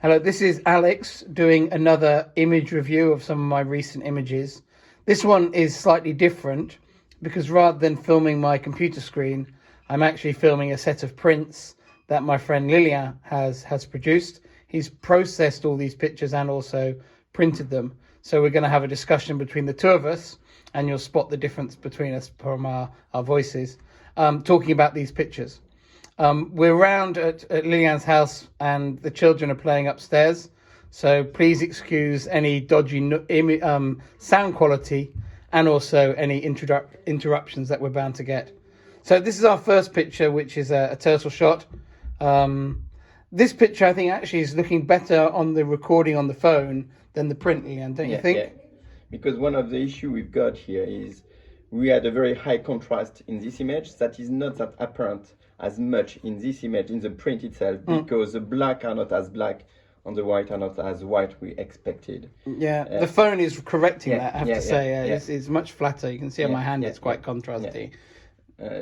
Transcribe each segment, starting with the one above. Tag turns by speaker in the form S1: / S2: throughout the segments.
S1: Hello, this is Alex doing another image review of some of my recent images. This one is slightly different because rather than filming my computer screen, I'm actually filming a set of prints that my friend Lilian has produced. He's processed all these pictures and also printed them. So we're going to have a discussion between the two of us, and you'll spot the difference between us from our voices, talking about these pictures. We're around at Lilian's house and the children are playing upstairs. So please excuse any dodgy sound quality and also any interruptions that we're bound to get. So this is our first picture, which is a turtle shot. This picture, I think, actually is looking better on the recording on the phone than the print, Lilian, don't you think?
S2: Yeah, because one of the issues we've got here is we had a very high contrast in this image that is not that apparent as much in this image, in the print itself, because the black are not as black and the white are not as white we expected.
S1: Yeah, the phone is correcting that, I have to say. It's much flatter. You can see on my hand it's quite contrasty.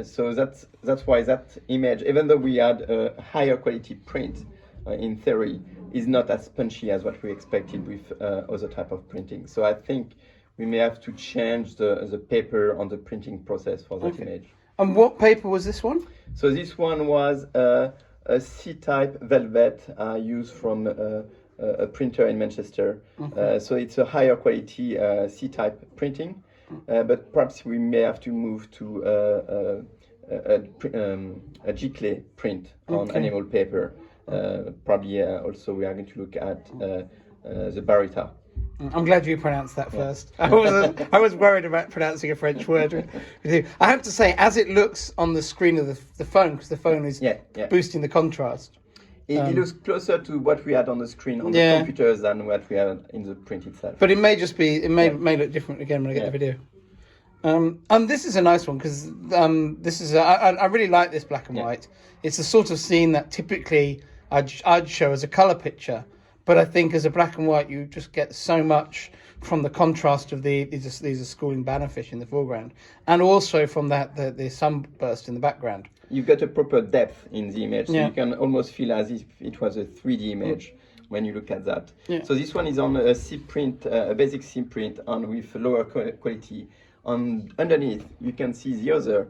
S2: So that's why that image, even though we had a higher quality print, in theory, is not as punchy as what we expected with other type of printing. So I think we may have to change the paper on the printing process for that image.
S1: And what paper was this one?
S2: So this one was a C-type velvet used from a printer in Manchester. So it's a higher quality C-type printing, but perhaps we may have to move to a G-clay print on animal paper. Probably also we are going to look at the Barita.
S1: I'm glad you pronounced that first. I was worried about pronouncing a French word. I have to say, as it looks on the screen of the phone, because the phone is boosting the contrast.
S2: It looks closer to what we had on the screen on the computers than what we had in the print itself.
S1: But it may just be, it may look different again when I get the video. And this is a nice one because this is, I really like this black and white. It's the sort of scene that typically I'd show as a colour picture. But I think as a black and white, you just get so much from the contrast of these are schooling bannerfish in the foreground, and also from the sunburst in the background.
S2: You've got a proper depth in the image, so you can almost feel as if it was a 3D image when you look at that. So this one is on a C print, a basic C print, and with lower quality. Underneath, you can see the other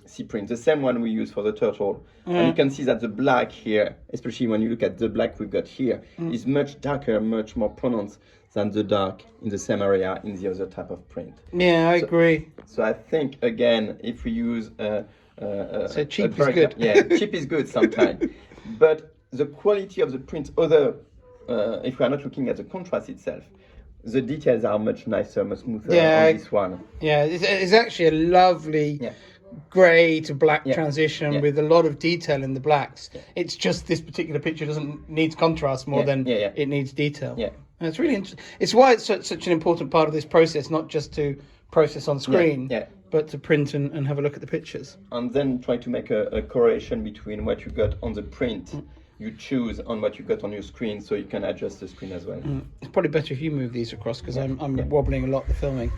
S2: C print, the same one we use for the turtle. And you can see that the black here, especially when you look at the black we've got here, is much darker, much more pronounced than the dark in the same area in the other type of print.
S1: Yeah, I agree.
S2: So I think, again, if we use
S1: so cheap is good.
S2: Cheap is good sometimes. But the quality of the print, if we are not looking at the contrast itself, the details are much nicer, much smoother on this one.
S1: Yeah, it's actually a lovely grey to black transition with a lot of detail in the blacks. It's just this particular picture needs contrast more than it needs detail. And it's really interesting. It's why it's such an important part of this process, not just to process on screen, but to print and have a look at the pictures.
S2: And then try to make a correlation between what you got on the print you choose on what you got on your screen, so you can adjust the screen as well.
S1: It's probably better if you move these across because I'm wobbling a lot the filming.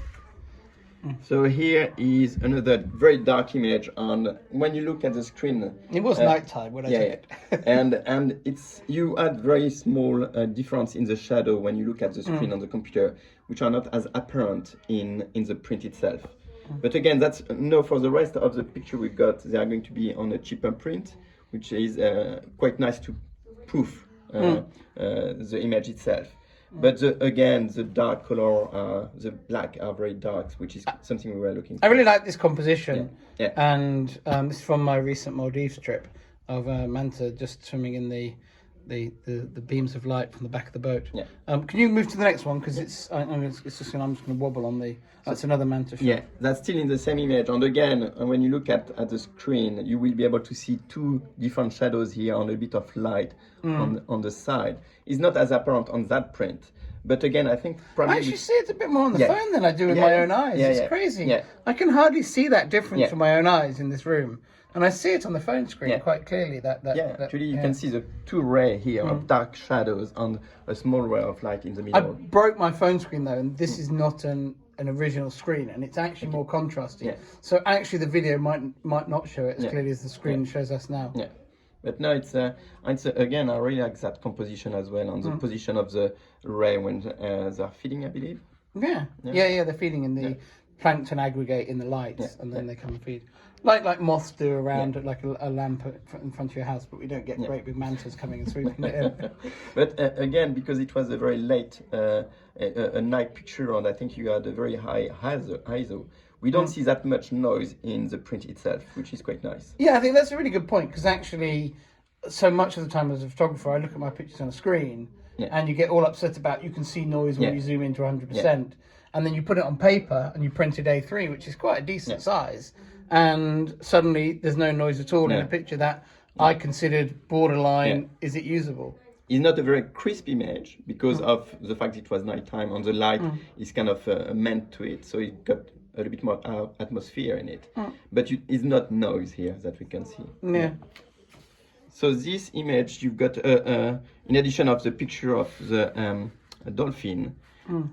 S2: So here is another very dark image, and when you look at the screen,
S1: it was nighttime when I took it.
S2: and you add very small difference in the shadow when you look at the screen on the computer, which are not as apparent in the print itself. But again, that's for the rest of the picture we've got, they are going to be on a cheaper print, which is quite nice to proof the image itself. But again, the dark color, the black are very dark, which is something we were looking for.
S1: I really like this composition. And this is from my recent Maldives trip of manta just swimming in the beams of light from the back of the boat. Can you move to the next one because I'm just going to wobble on the. That's another manta shot.
S2: That's still in the same image. And again, when you look at the screen, you will be able to see two different shadows here and a bit of light on the side. It's not as apparent on that print. But again, I think probably...
S1: I actually see it a bit more on the phone than I do with my own eyes. It's crazy. I can hardly see that difference from my own eyes in this room. And I see it on the phone screen quite clearly.
S2: Actually you can see the two rays here of dark shadows and a small ray of light in the middle.
S1: I broke my phone screen though, and this is not an original screen, and it's actually more contrasty. So actually the video might not show it as clearly as the screen shows us now.
S2: But no, it's again, I really like that composition as well, on the position of the ray when they're feeding, I believe.
S1: Yeah. They're feeding in the plankton aggregate in the lights, and then they come and feed. Like moths do around like a lamp in front of your house, but we don't get great big mantas coming and sweeping it in.
S2: But again, because it was a very late a night picture, and I think you had a very high ISO, we don't see that much noise in the print itself, which is quite nice.
S1: Yeah, I think that's a really good point, because actually, so much of the time as a photographer, I look at my pictures on a screen, and you get all upset about you can see noise when you zoom into 100%, and then you put it on paper and you print it A3, which is quite a decent size, and suddenly there's no noise at all in a picture that I considered borderline. Is it usable?
S2: It's not a very crisp image because of the fact it was nighttime, and the light is kind of meant to it, so it got a little bit more atmosphere in it, but it's not noise here that we can see. So this image, you've got in addition of the picture of the dolphin,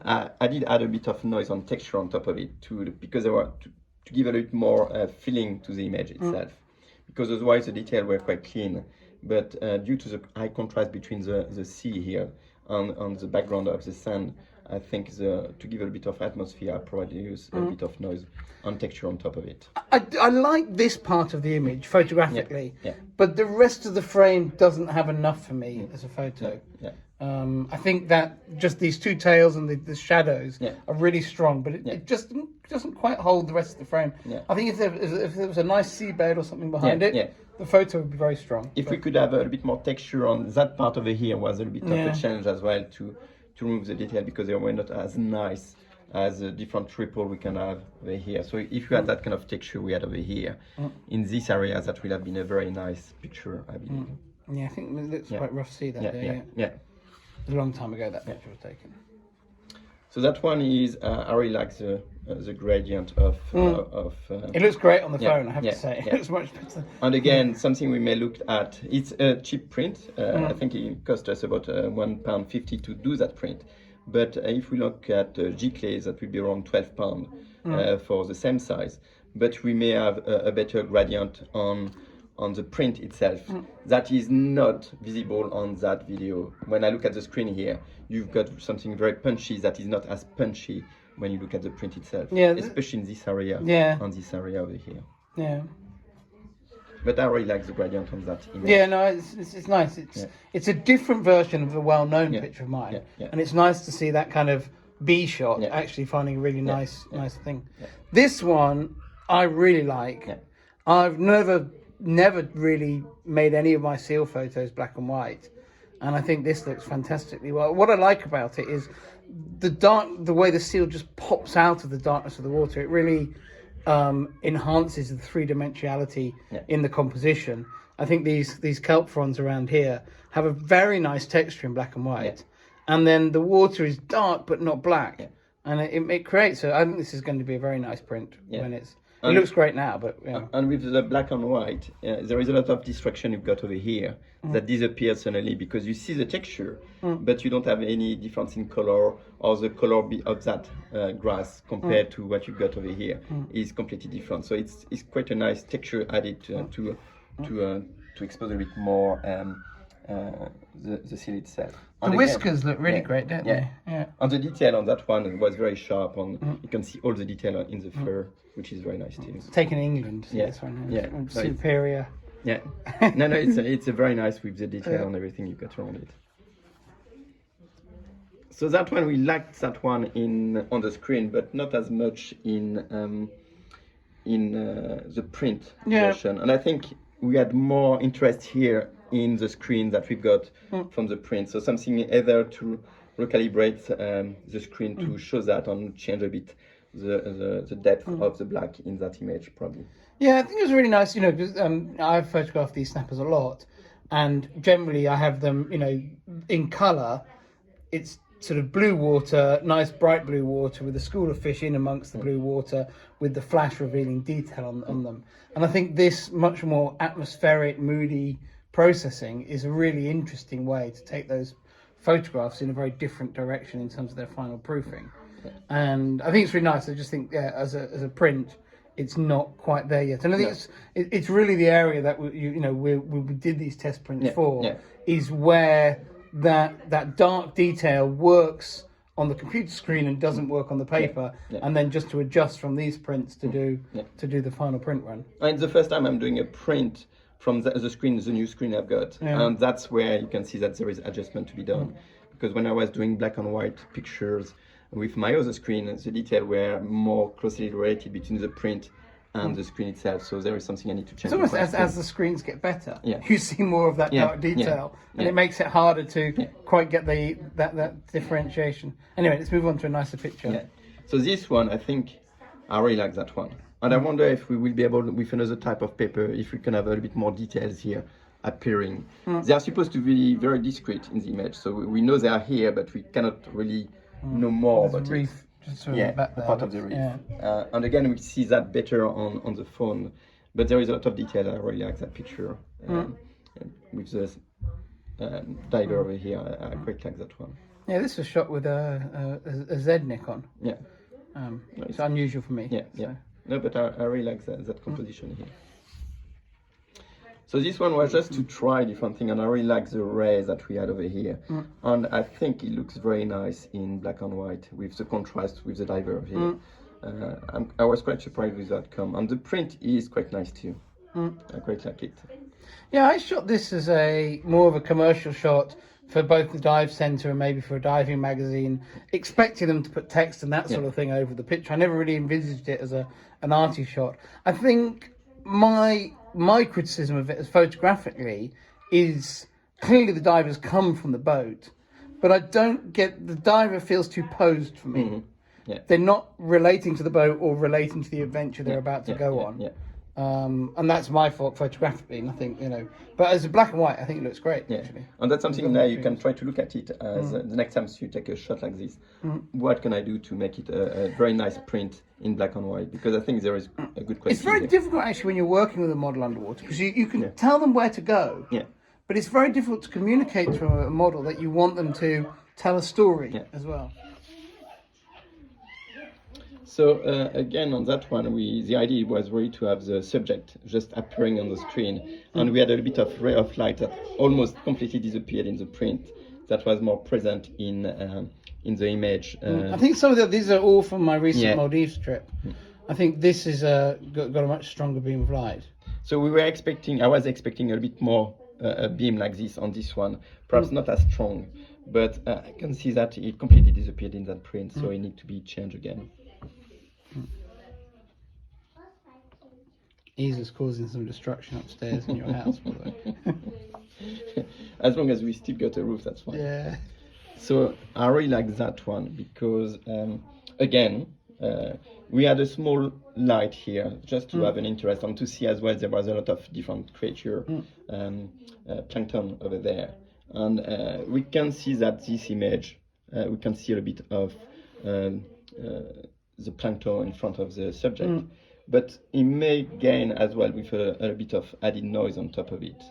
S2: I did add a bit of noise on texture on top of it because I want to give a little bit more feeling to the image itself, because otherwise the detail were quite clean, but due to the high contrast between the sea here and the background of the sand, I think to give a bit of atmosphere, I probably use a bit of noise and texture on top of it.
S1: I like this part of the image photographically, but the rest of the frame doesn't have enough for me as a photo. I think that just these two tails and the shadows are really strong, but it just doesn't quite hold the rest of the frame. I think if there was a nice seabed or something behind it, the photo would be very strong.
S2: If we could have a little bit more texture on that part over here, was a little bit of a challenge as well to remove the detail, because they were not as nice as the different triple we can have over here. So if you had that kind of texture we had over here, in this area, that would have been a very nice picture, I believe.
S1: Yeah, I think it looks quite rough to see that there. It was a long time ago that picture was taken.
S2: So that one is, I really like the gradient of...
S1: it looks great on the phone, I have to say. It looks much better.
S2: And again, something we may look at, it's a cheap print. I think it cost us about £1.50 to do that print. But if we look at G-clay, that would be around £12 for the same size. But we may have a better gradient on the print itself that is not visible on that video. When I look at the screen here, you've got something very punchy that is not as punchy when you look at the print itself, especially in this area and this area over here. But I really like the gradient on that image.
S1: It's nice. It's a different version of a well-known picture of mine, and it's nice to see that kind of B shot actually finding a really nice thing. This one I really like. I've never really made any of my seal photos black and white, and I think this looks fantastically well. What I like about it is the way the seal just pops out of the darkness of the water. It really enhances the three-dimensionality in the composition. I think these kelp fronds around here have a very nice texture in black and white, and then the water is dark but not black, and it creates I think this is going to be a very nice print when it looks great now, but
S2: and with the black and white, there is a lot of distraction you've got over here that disappears suddenly, because you see the texture, but you don't have any difference in color, or the color of that grass compared to what you've got over here is completely different. So it's quite a nice texture added to expose a bit more the seal itself.
S1: And the whiskers look really great, don't they?
S2: And the detail on that one was very sharp, and you can see all the detail in the fur, which is very nice too.
S1: Taken in England, this one. Superior.
S2: No, it's a very nice with the detail and everything you've got around it. So that one, we liked that one on the screen, but not as much in the print version. And I think we had more interest here in the screen that we've got from the print. So something either to recalibrate the screen to show that and change a bit the depth of the black in that image, probably.
S1: Yeah, I think it was really nice, because I've photographed these snappers a lot, and generally I have them, in colour. It's sort of blue water, nice bright blue water with a school of fish in amongst the blue water with the flash revealing detail on them. And I think this much more atmospheric, moody processing is a really interesting way to take those photographs in a very different direction in terms of their final proofing. And I think it's really nice. I just think, as a print, it's not quite there yet. And I think it's really the area that we did these test prints for, is where that dark detail works on the computer screen and doesn't work on the paper, and then just to adjust from these prints to do the final print run.
S2: And it's the first time I'm doing a print from the screen, the new screen I've got, and that's where you can see that there is adjustment to be done. Because when I was doing black and white pictures with my other screen, the detail were more closely related between the print and the screen itself. So there is something I need to change.
S1: It's almost as the screens get better, you see more of that dark detail, and it makes it harder to quite get that differentiation. Anyway, let's move on to a nicer picture.
S2: Yeah. So this one, I think, I really like that one. And I wonder if we will be able, with another type of paper, if we can have a little bit more details here appearing. They are supposed to be very discreet in the image, so we know they are here, but we cannot really know more about it.
S1: Reef, just sort of back there,
S2: part of the reef. And again, we see that better on the phone, but there is a lot of detail. I really like that picture with the diver over here. I quite like that one.
S1: Yeah, this was shot with a Z Nikon.
S2: Yeah,
S1: it's unusual for me.
S2: Yeah. No, but I really like that composition here. So this one was just to try different thing, and I really like the rays that we had over here. And I think it looks very nice in black and white with the contrast with the diver here. I was quite surprised with the outcome, and the print is quite nice too. I quite like it.
S1: Yeah, I shot this as more of a commercial shot for both the dive centre and maybe for a diving magazine, expecting them to put text and that sort of thing over the picture. I never really envisaged it as an arty shot. I think my criticism of it as photographically is clearly the divers come from the boat, but I don't get, the diver feels too posed for me. They're not relating to the boat or relating to the adventure they're about to go on. And that's my fault photographically, nothing, but as a black and white, I think it looks great, actually.
S2: And that's something that you can try to look at it as the next time you take a shot like this. What can I do to make it a very nice print in black and white? Because I think there is a good question.
S1: It's very difficult, actually, when you're working with a model underwater, because you can tell them where to go, but it's very difficult to communicate to a model that you want them to tell a story as well.
S2: So again, on that one, the idea was really to have the subject just appearing on the screen, and we had a bit of ray of light that almost completely disappeared in the print. That was more present in the image.
S1: I think some of these are all from my recent Maldives trip. I think this is got a much stronger beam of light.
S2: So I was expecting a bit more a beam like this on this one, perhaps not as strong, but I can see that it completely disappeared in that print, so it needs to be changed again.
S1: Isa's causing some destruction upstairs in your house, by the way.
S2: As long as we still got a roof, that's fine.
S1: Yeah.
S2: So I really like that one because, again, we had a small light here just to have an interest and to see as well there was a lot of different creature, plankton over there. And we can see that this image, we can see a bit of the plankton in front of the subject. But it may gain as well with a bit of added noise on top of it.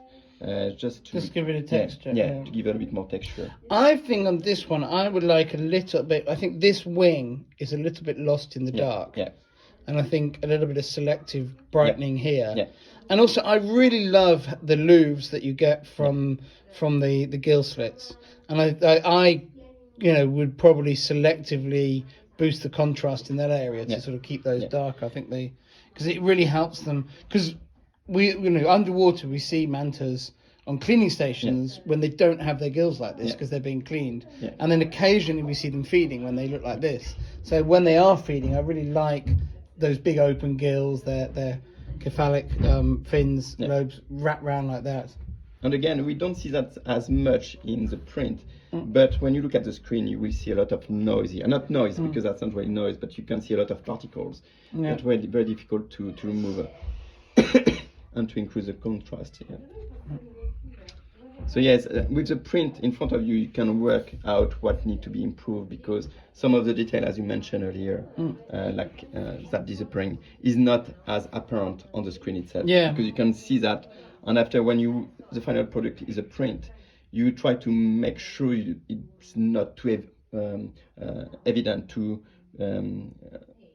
S2: Just
S1: give it a texture.
S2: To give it a bit more texture.
S1: I think on this one, I would like a little bit, I think this wing is a little bit lost in the dark. And I think a little bit of selective brightening here. And also, I really love the loops that you get from the gill slits. And I would probably selectively boost the contrast in that area to sort of keep those dark. I think because it really helps them, because we underwater we see mantas on cleaning stations when they don't have their gills like this because they're being cleaned, and then occasionally we see them feeding when they look like this. So when they are feeding, I really like those big open gills, their cephalic fins, lobes wrapped round like that.
S2: And again, we don't see that as much in the print, but when you look at the screen, you will see a lot of noise here. Not noise, because that's not really noise, but you can see a lot of particles. That's very, very difficult to remove and to increase the contrast here. So yes, with the print in front of you, you can work out what needs to be improved, because some of the detail, as you mentioned earlier, like that disappearing, is not as apparent on the screen itself. Because you can see that, and after when the final product is a print, you try to make sure it's not too evident to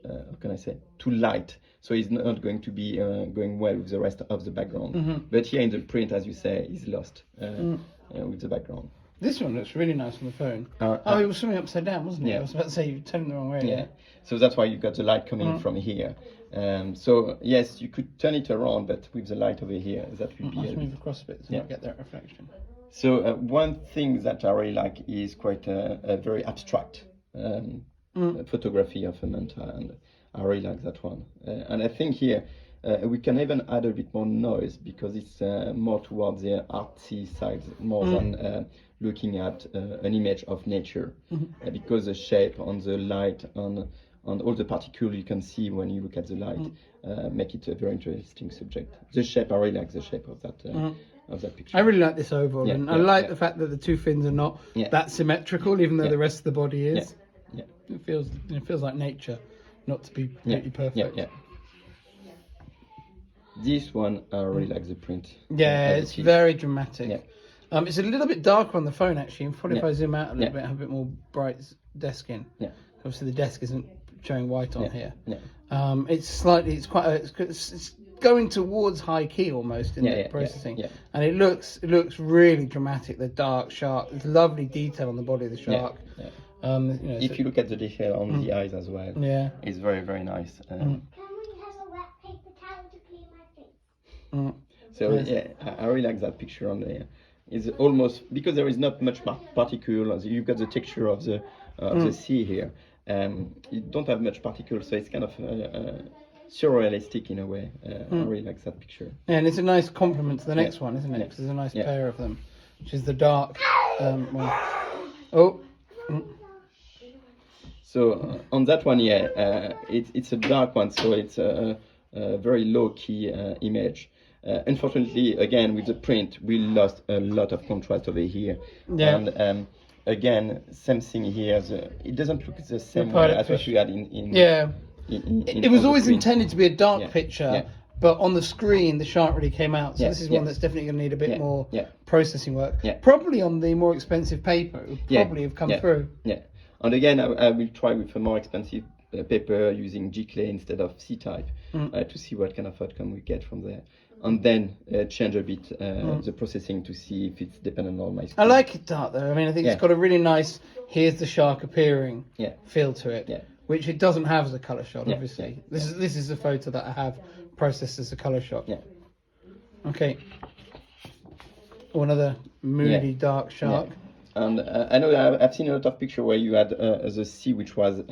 S2: how can I say, too light. So it's not going to be going well with the rest of the background. But here in the print, as you say, is lost with the background.
S1: This one looks really nice on the phone. It was swimming upside down, wasn't it? I was about to say you turned the wrong way.
S2: Yeah. So that's why you've got the light coming from here. So yes, you could turn it around, but with the light over here, that would be.
S1: Let's move across a bit to not get that reflection.
S2: So one thing that I really like is quite a very abstract photography of a manta, and I really like that one. And I think here we can even add a bit more noise because it's more towards the artsy side, more than looking at an image of nature, because the shape on the light and all the particles you can see when you look at the light make it a very interesting subject. The shape, I really like the shape of that. Of that picture.
S1: I really like this oval, and I like the fact that the two fins are not that symmetrical, even though the rest of the body is. It feels like nature, not to be completely perfect.
S2: This one, I really like the print.
S1: Yeah, it's very dramatic. It's a little bit darker on the phone actually, and probably if I zoom out a little bit, have a bit more bright desking. Obviously the desk isn't showing white on here. It's going towards high key almost in the processing, and it looks really dramatic. The dark shark, there's lovely detail on the body of the shark.
S2: If you look at the detail on the eyes as well, it's very, very nice.
S3: Can we have a wet paper towel to clean my face?
S2: So I really like that picture on there. It's almost because there is not much particle. You've got the texture of the sea here. You don't have much particle, so it's kind of surrealistic in a way. I really like that picture.
S1: And it's a nice complement to the next one, isn't it? Because there's a nice pair of them, which is the dark one.
S2: So on that one, it's a dark one, so it's a very low-key image. Unfortunately, again, with the print, we lost a lot of contrast over here. And again, same thing here. It doesn't look the same way as what we had in
S1: it was always intended to be a dark picture, but on the screen the shark really came out. So this is one that's definitely going to need a bit more processing work. Probably on the more expensive paper, it would probably have come through.
S2: And again, I will try with a more expensive paper using G-clay instead of C-type to see what kind of outcome we get from there. And then change a bit the processing to see if it's dependent on my screen.
S1: I like it dark though. I mean, I think it's got a really nice, here's the shark appearing feel to it, which it doesn't have as a colour shot, obviously. This is a photo that I have processed as a colour shot. Okay. Another moody dark shark.
S2: And I know I've seen a lot of pictures where you had the sea which was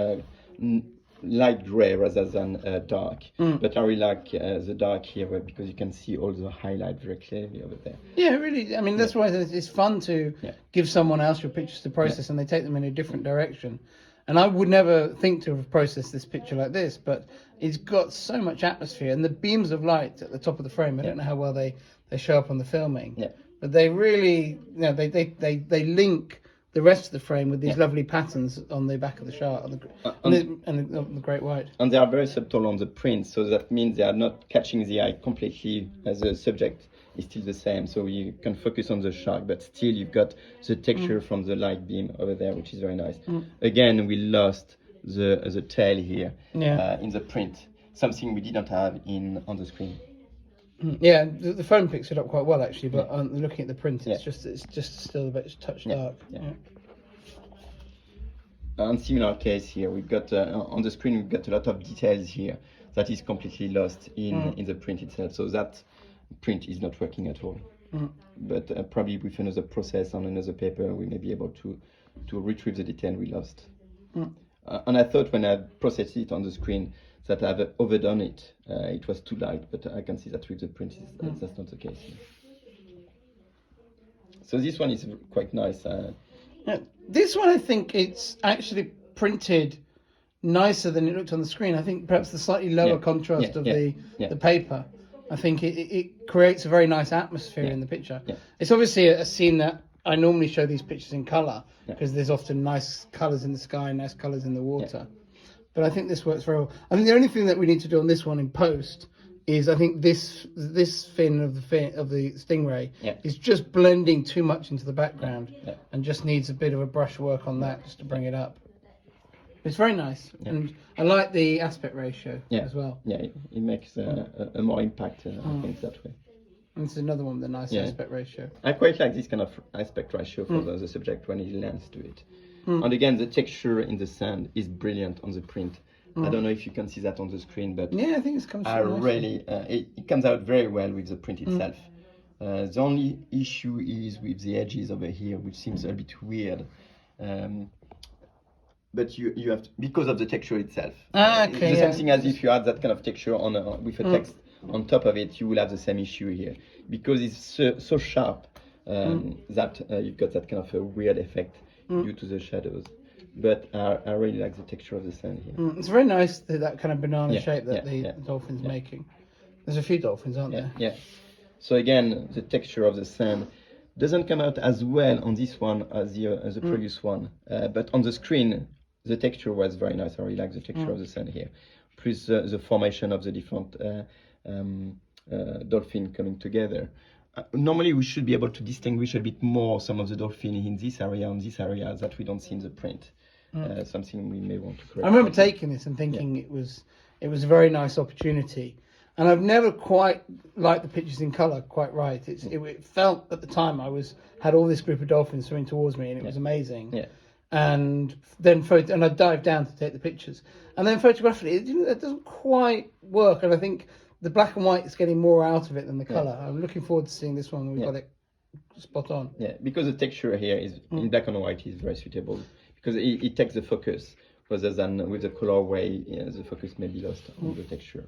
S2: light grey rather than dark, but I really like the dark here because you can see all the highlight very clearly over there.
S1: Yeah, really. I mean, that's why it's fun to give someone else your pictures to process, and they take them in a different direction. And I would never think to have processed this picture like this, but it's got so much atmosphere, and the beams of light at the top of the frame. I don't know how well they show up on the filming, but they really, they link the rest of the frame with these lovely patterns on the back of the shark and the great white.
S2: And they are very subtle on the print, so that means they are not catching the eye completely as a subject is still the same. So you can focus on the shark, but still you've got the texture from the light beam over there, which is very nice. Again, we lost the tail here in the print, something we didn't have on the screen.
S1: Yeah, the phone picks it up quite well actually, but looking at the print, it's just still a bit touch dark.
S2: And similar case here, we've got on the screen we've got a lot of details here that is completely lost in the print itself. So that print is not working at all. But probably with another process on another paper, we may be able to retrieve the detail we lost. And I thought when I processed it on the screen that I've overdone it. It was too light, but I can see that with the print, that's not the case. So this one is quite nice.
S1: This one, I think it's actually printed nicer than it looked on the screen. I think perhaps the slightly lower contrast of the paper. I think it creates a very nice atmosphere in the picture. It's obviously a scene that I normally show these pictures in colour because there's often nice colours in the sky, nice colours in the water. But I think this works very well. I think the only thing that we need to do on this one in post is I think this fin of the stingray is just blending too much into the background and just needs a bit of a brush work on that just to bring it up. It's very nice, and I like the aspect ratio as well.
S2: Yeah, it makes a more impact, I think, that way.
S1: And this is another one with a nice aspect ratio.
S2: I quite like this kind of aspect ratio for the subject when it lands to it. And again, the texture in the sand is brilliant on the print. I don't know if you can see that on the screen, but
S1: yeah, I think it's comes through nicely.
S2: It comes out very well with the print itself. The only issue is with the edges over here, which seems a bit weird. But you have to, because of the texture itself.
S1: Okay,
S2: the same thing as if you had that kind of texture on with a text on top of it, you will have the same issue here because it's so sharp that you've got that kind of a weird effect due to the shadows. But I really like the texture of the sand here.
S1: It's very nice that kind of banana shape that the dolphin's making. There's a few dolphins, aren't there?
S2: Yeah. So again, the texture of the sand doesn't come out as well on this one as the previous one, but on the screen the texture was very nice. I really like the texture of the sand here, plus the formation of the different dolphin coming together. Normally we should be able to distinguish a bit more some of the dolphin in this area and this area that we don't see in the print. Something we may want to correct.
S1: I remember taking this and thinking it was a very nice opportunity. And I've never quite liked the pictures in colour quite right. It felt at the time I had all this group of dolphins swimming towards me, and it was amazing.
S2: Yeah.
S1: And then I dived down to take the pictures, and then photographically it doesn't quite work. And I think the black and white is getting more out of it than the colour. I'm looking forward to seeing this one when we've got it spot on. Yeah,
S2: because the texture here is in black and white is very suitable because it takes the focus rather than with the colorway. The focus may be lost on the texture.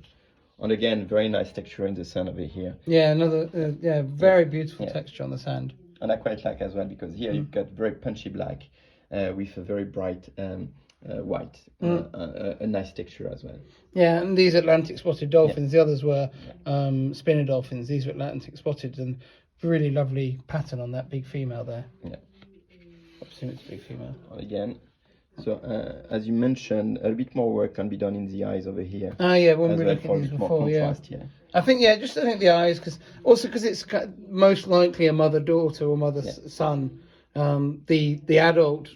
S2: And again, very nice texture in the sand over here.
S1: Yeah, another very beautiful texture on the sand.
S2: And I quite like as well because here you've got very punchy black with a very bright white, a nice texture as well.
S1: Yeah, and these Atlantic spotted dolphins, the others were spinner dolphins. These were Atlantic spotted, and really lovely pattern on that big female there.
S2: Yeah.
S1: I assume it's a big female.
S2: Again. So, as you mentioned, a bit more work can be done in the eyes over here.
S1: Oh, yeah, when we looked at these before, I think the eyes, because it's most likely a mother-daughter or mother-son. The adult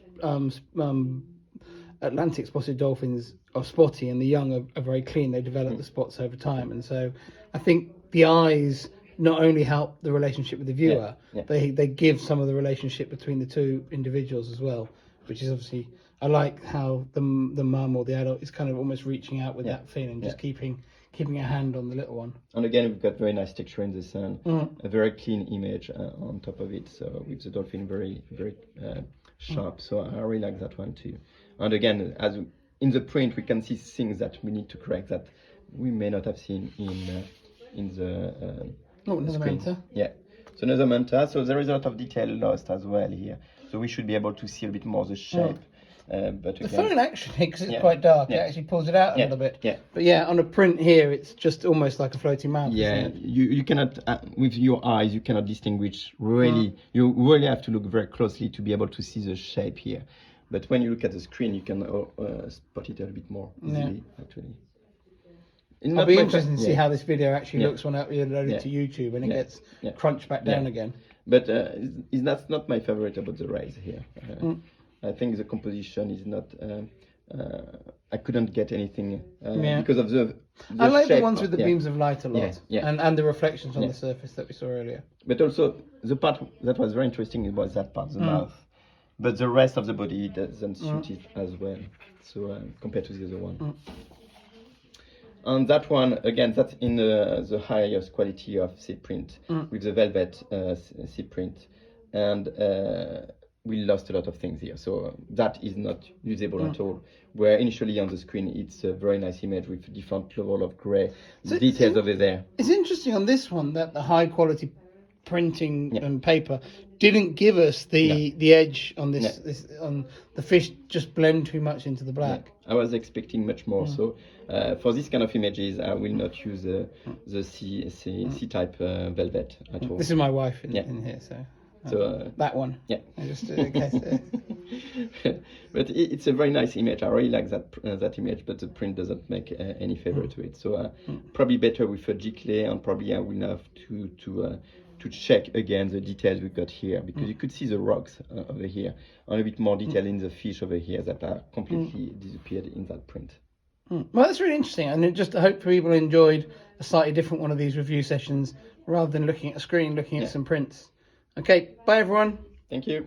S1: Atlantic spotted dolphins are spotty, and the young are very clean. They develop the spots over time, and so I think the eyes not only help the relationship with the viewer, they give some of the relationship between the two individuals as well, which is obviously... I like how the mum or the adult is kind of almost reaching out with that feeling, just keeping a hand on the little one.
S2: And again, we've got very nice texture in the sand, a very clean image on top of it. So with the dolphin very sharp. So I really like that one too. And again, as in the print, we can see things that we need to correct that we may not have seen in the screen.
S1: Manta.
S2: Yeah. So another manta. So there is a lot of detail lost as well here. So we should be able to see a bit more the shape. But again,
S1: the phone actually, because it's quite dark, it actually pulls it out a little bit. Yeah. But on a print here, it's just almost like a floating mount.
S2: Yeah, you cannot, with your eyes, you cannot distinguish really. You really have to look very closely to be able to see the shape here. But when you look at the screen, you can spot it a bit more easily, actually.
S1: I'll be interested to see how this video actually looks when I load it to YouTube and it gets crunched back down again.
S2: But that's not my favorite about the rays here. I think the composition is not. I couldn't get anything because of the
S1: I like
S2: shape
S1: the ones with the beams of light a lot, and the reflections on the surface that we saw earlier.
S2: But also the part that was very interesting was that part, the mouth. But the rest of the body doesn't suit it as well. So compared to the other one. And that one again, that's in the highest quality of seed print with the velvet seed print, and we lost a lot of things here, so that is not usable at all. Where initially on the screen it's a very nice image with different level of grey details over there.
S1: It's interesting on this one that the high quality printing and paper didn't give us the edge on this on the fish just blend too much into the black.
S2: I was expecting much more. So for this kind of images, I will not use the C type velvet at all.
S1: This is my wife in here, so that one.
S2: Yeah.
S1: Just in case.
S2: But it's a very nice image. I really like that image, but the print doesn't make any favor to it. So probably better with a G-clay, and probably I will have to to check again the details we got here, because you could see the rocks over here, and a bit more detail in the fish over here that are completely disappeared in that print.
S1: Well, that's really interesting, and I hope people enjoyed a slightly different one of these review sessions rather than looking at a screen, looking at some prints. Okay, bye everyone.
S2: Thank you.